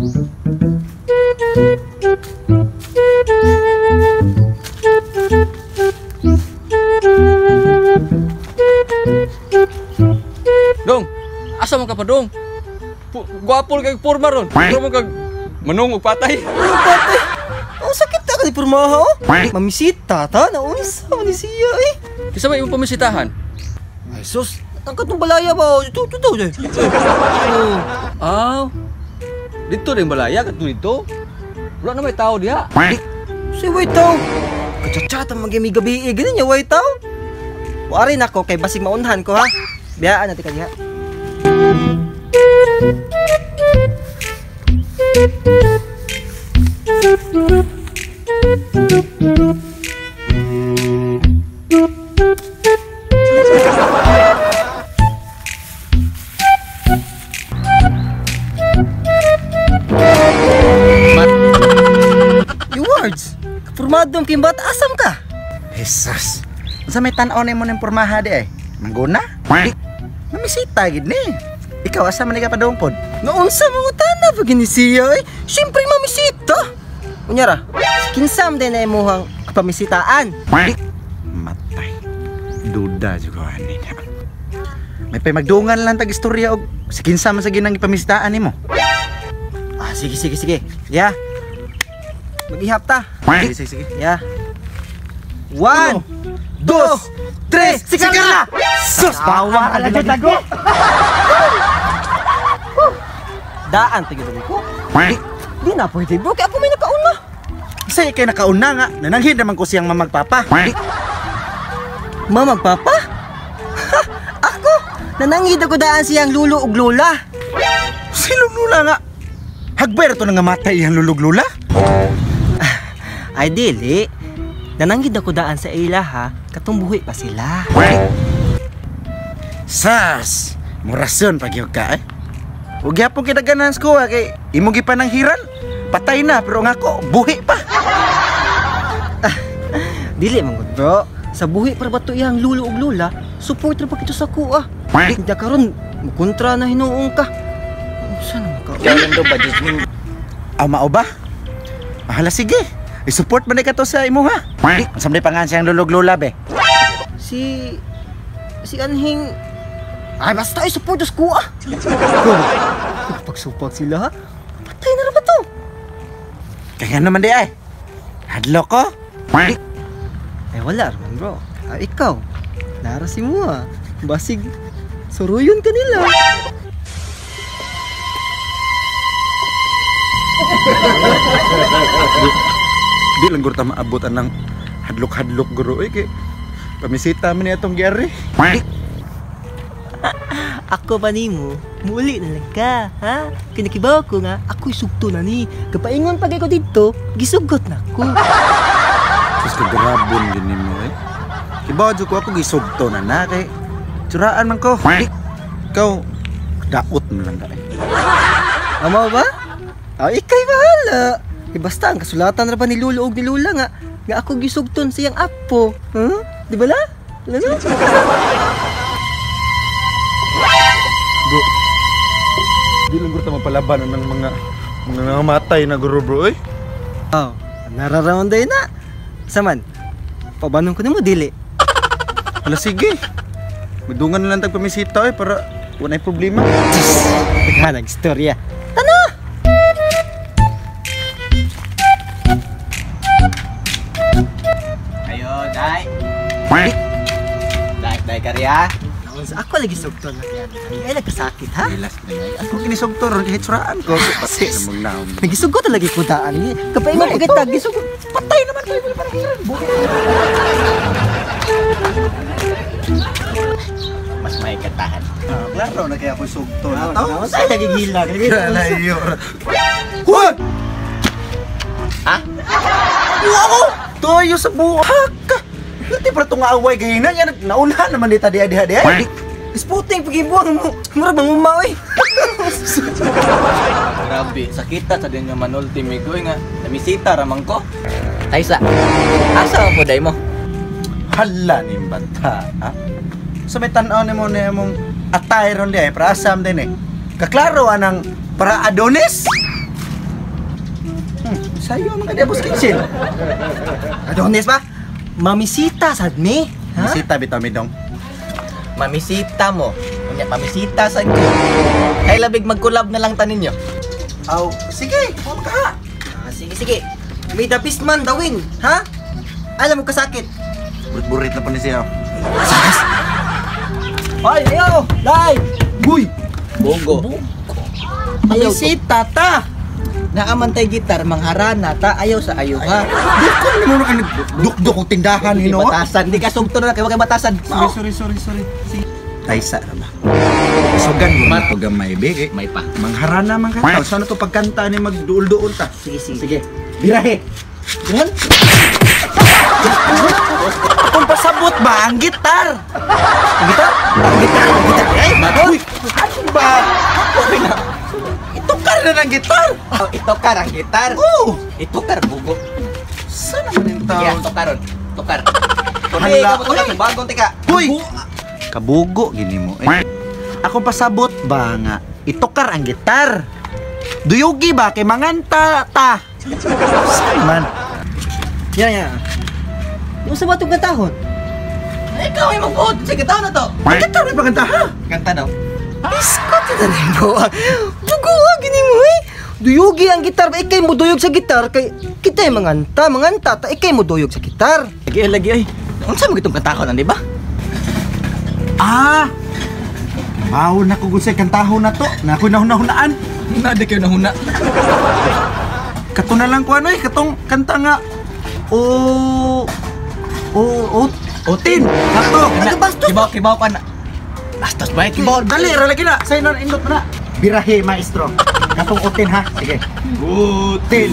Dong, asa man ka pa dong? Guwapol kay porma ron. Pero mo kag manungog patay. Patay. Ang sakit ta ka ni pormaha oh. Mamisita ta na unsa man ni siya eh. Kisa ba imong pamisitahan? Ay sus, tangkat ng balaya ba? Ito daw dyan. Ah, dito rin balaya kat dito. Wala na may tao diha. Si way tao. Kachat-chatan magami-gabi ganun niya way tao. Wari na ko kay basig maunhan ko ha. Biyaan natin kanya. Rewards. Kapurmadong kimbat asam ka. Jesus. Sa may tan-on mo ng pormaha di ay. Mangguna? Mamisita gid ni. Ikaw asa man ka pa dong pod? Naunsa mga tana pag siya eh. Siyempre mamisita. Unyara, kinsam din ay muhang kapamisitaan. Matay. Duda juga ani niya. May pay magdungan lang tag istorya og sa kinsam sa ginang ipamisitaan nimo. Ah, sige. Ya. Mag-ihap ta. Sige. Ya. 1, 2, 3, sikala! Sus, bawa ka lang tago! Daan, tigil ko. Di na pwede bro, kaya ako may nakauna. Isa kay nakauna nga, nananghin naman ko siyang mamagpapa. Mamagpapa? Ha, ako! Nanangid ako daan siyang lulo ug lula. Si lula nga. Hagber to nga matay ang lulug-lula? Ay dili. Nananggid ako daan sa ila ha, katong buhi pa sila. Sas! Murason pag yung ka eh. Huwag yapong kinaganan ko kay imo gipanang hiran. Patay na pero nga ko, buhi pa. Dili man gud bro. Sa buhi para bato iyang lulo ug lula, support ra pa kito sa kuha. Hindi karon kontra na hinuong ka. Unsa naman ka? Yalan do ba judgment? Mao ba? Hala sige. I-support man ka to sa imo ha. Samday pangan siyang lulog-lula be. Si Anhing ay basta i-support sa kuha. Pag-support sila ha. Patay na ra ba to? Kaya naman di ay. Hadlo ko. Eh wala raman bro. Ikaw. Nara si mo ha. Basig suruyon ka nila. Di lang guro ta maabot anang hadlok-hadlok guro kay pamisita man niya tong gyari. Ako ba nimo? Muli na lang ka, ha? Kinakibaw ko nga, ako'y sugto na ni. Kapaingon pag ako dito, gisugot na ko. Sus kagrabon din nimo eh. Kibaw jud ko ako gisugto na kay tsuraan man ko. Ikaw daot man lang dai. Amo ba? Ikay bahala. Basta ang kasulatan ra ba ni Lulo og ni Lula nga ako gisugton siyang apo. Huh? Di ba la? Lalo? Bro. Di lang guro ta mapalaban ng mga matay na guro bro eh. Oh, nararamon day na. Saman. Pabanong ko nimo dili. Hala sige. Magdungan na lang tag pamisita eh para wala problema. Teka nag-istorya. Dai karya. Ako lagi sugton na yan. Ay nagkasakit ha? Ako kinisugto ron kahit suraan ko. Sis. Nagisugot lagi ko daan ni. Kapaingon ko kita gisugot. Patay naman kayo para hiran. Mas may katahan. Klaro na kaya ako sugto. Sa lagi gila. Kalayo. Huwag! Ha? Wow! Toyo sa buhak! Hindi pa itong away gayina yan. Nauna naman dita diha-diha. Isputing pagibuang mo. Mura bang umaw eh. Grabe, sakita sa din nga manulti mi ko nga. Namisita ramang ko. Taysa. Asa ang puday mo? Hala ni bata. Ha? So may tanaw ni mo na mong atay ron di ay para asam din eh. Kaklaro anang para Adonis? Sayo man kadi Boss Kitchen. Adonis ba? Mamisita sad mi. Ha? Bisita bitaw mi dong. Mamisita mo. Unya mamisita sa ko. Kay labig mag-collab na lang tanin nyo. Aw, sige, huwag ka. Sige. May the best man dawin, ha? Alam mo kasakit. Burit-burit na pa ni siya. Ay, ayaw! Dai! Uy! Bogo. Mamisita ta! Naamantay gitar, mangharana ta, ayaw sa ayaw ha. Dukon ni mo na dukdok og tindahan Di hino. batasan. Di ka sugto na kay batasan. Sorry. Taysa na ba? Sugan mo mat og gamay be. May pa. Mangharana man ka. Saan to pagkanta ni magduol-duol ta? Sige. Birahe. Yan? Kung pasabot ba ang gitar? Gitar? Ay, uy! Ano ba? Okay na. Itukar na ng gitar! Oh, ito kar ang gitar. Oo! Ito kar bugo. Saan naman yung tao? Yeah, tukaron. Tukar. Hala, Hala, uy. bagong tika. Uy! Kabugo, gini mo. Ako pasabot ba nga? Itukar ang gitar. Duyugi ba? Kay manganta ta. Saan man? Yan. Yung sa batong katahon. Ikaw ay mag-uod. Sige, tao na to. Ang gitar may pagkanta ha? Kanta daw. Biskot na rin mo. Bugo, gini mo eh. Duyugi ang gitar ba? Ikay mo duyog sa gitar. Kay kita yung manganta ta. Ikay mo duyog sa gitar. Lagi ay. Unsa mo gitong katakon di ba? Ah! Wow, nakugusay kantahon na to. Na ako'y nahuna-hunaan. Nadi kayo nahuna. Kato na lang ko ano eh. Katong kanta nga. Otin. Kato. Ano bastos? Kibaw ka na. Bastos ba? Kibaw. Dali, ralagi na. Sa'yo na, indot mo na. Birahe, maestro. Katong utin ha. Sige. Utin.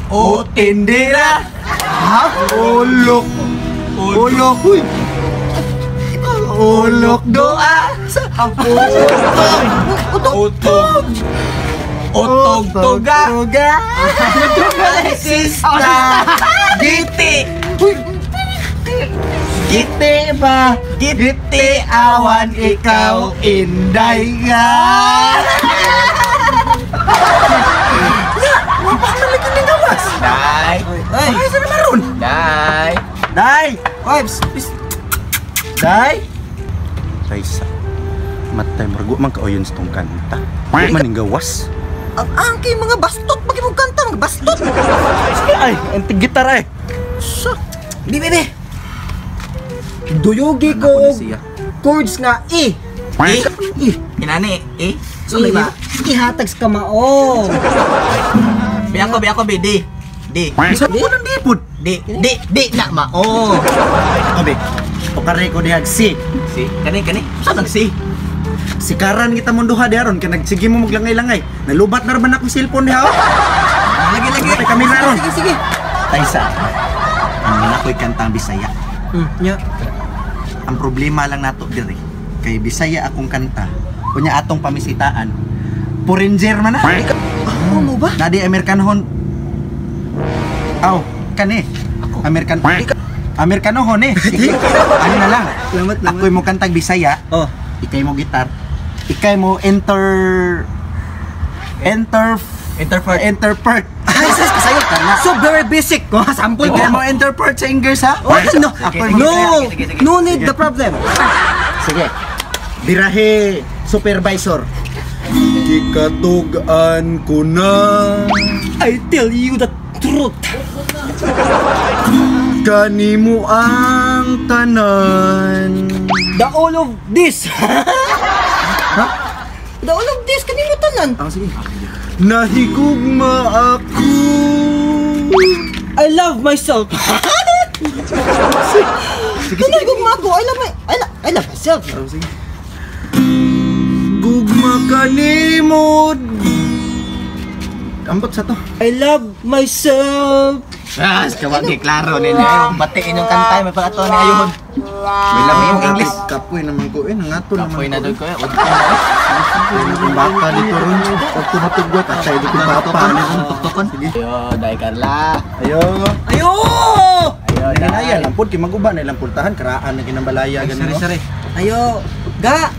Utin dira. Ha? Ulok. Uy. Ulok doa. Utog. Utog toga. Sista. Giti. Giti ba? Giti awan ikaw inday nga. Day. Ay, Saan na maroon? Day. Day! Oy, Day! Raisa, matay margo man ka oyon sa tong kanta. Di man ning gawas. ang angkay mga bastot. Bakit mo kanta mga bastot? Ay, antig gitara eh. Sa, bebe. Duyugi ko og chords nga E. Inani eh. So, ba? Ihatag sa kamao. Bi ako di. Di. Saan mo nang dipod? Di na mao. Abi, tukare ko dihag si. Si, kani. Saan ang si? Sikaran kita mong duha diaron kay nagsige mo maglangay-langay. Nalubat na raman akong cellphone diha. Lagi. Patay kami naron. Sige. Taysa. Ang ako'y kantang Bisaya. Nya. Ang problema lang nato diri kay Bisaya akong kanta. Kunya atong pamisitaan. Foreigner man na. Ano mo ba? Nadi Amerikanhon. Aw, kani. Amerikanohon eh. Sige. Ano na lang. Salamat. Ako'y mo kantang Bisaya. Oh. Ikay mo gitar. Ikay mo interpret. Ay, sis, kasayo ka na. So very basic. Oh, sample Ikay ko. mo interpret sa English ha? Oh, no. Ako'y Sige. No need the problem. Sige. Birahe, supervisor. Ikatugan ko na. I tell you the truth. Kanimo ang tanan. The all of this. The all of this, kanino tanan? Sige. Nahigugma ako. I love myself. Kanino ako? I love myself. Sige. Gugma kanimod. Ambot sa to. I love myself. Kawagi klaro nila. Batiin yung kantay may pagato ni ayun. May lami yung English. Kapoy naman ko. Nangato naman Kapoy na ko. doon ko. Yung baka dito rin. Pag tumatugot at sa'yo dito papa. Tuktukon. Ayo, Day Carla. Ayo. Ayo! Nanaya, lampod. Kimaguba na lampultahan. Karaan na kinambalaya. Sari. Ayo! Ga!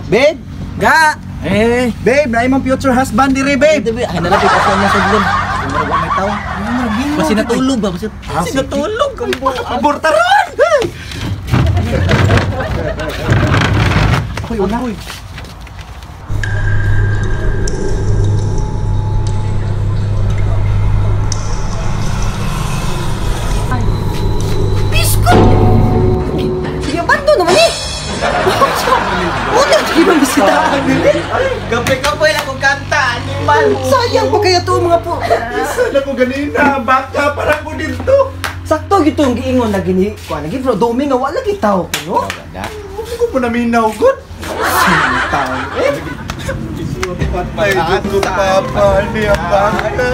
Bed! Ga! Eh, Babe, na imong future husband dire, babe. babe, ay nalapit ako niya sa gulon. Mura may tao. Basi natulog ba? Basi sige. natulog. Aborta ron. Ako'y una. Sige, bando naman eh! Una, sige bang bisitahan nila? Gabi-gabi lang kong kanta, animal. Sayang pa kaya to mga po. Saan ako ganina? Bata parang ko dito. Sakto gito ang giingon na gini. Kuha lagi bro, dumi nga wala gitaw ko, no? Hindi ko po naminaw, good. Sinitaw. Patay ko papa, ni ang bata.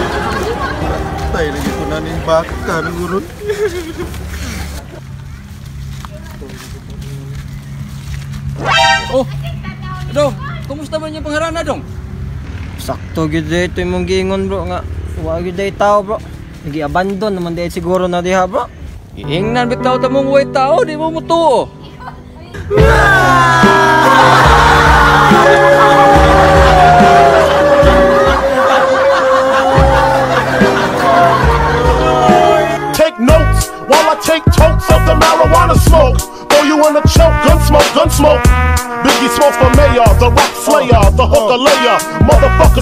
Patay lagi ko na ni baka ng gurun. Oh, dong, kumusta man yung pangharana dong? Sakto gid dito imong giingon bro nga. Wa gid day tao bro. Nagi-abandon naman dahil siguro na diha bro. Iingnan bitaw ta mong way tao, di mo mutuo. Take notes while I take totes of the marijuana smoke. Throw you in a choke, gun smoke, gun smoke. Biggie Smalls for mayor, the rock slayer, the hooker layer, mother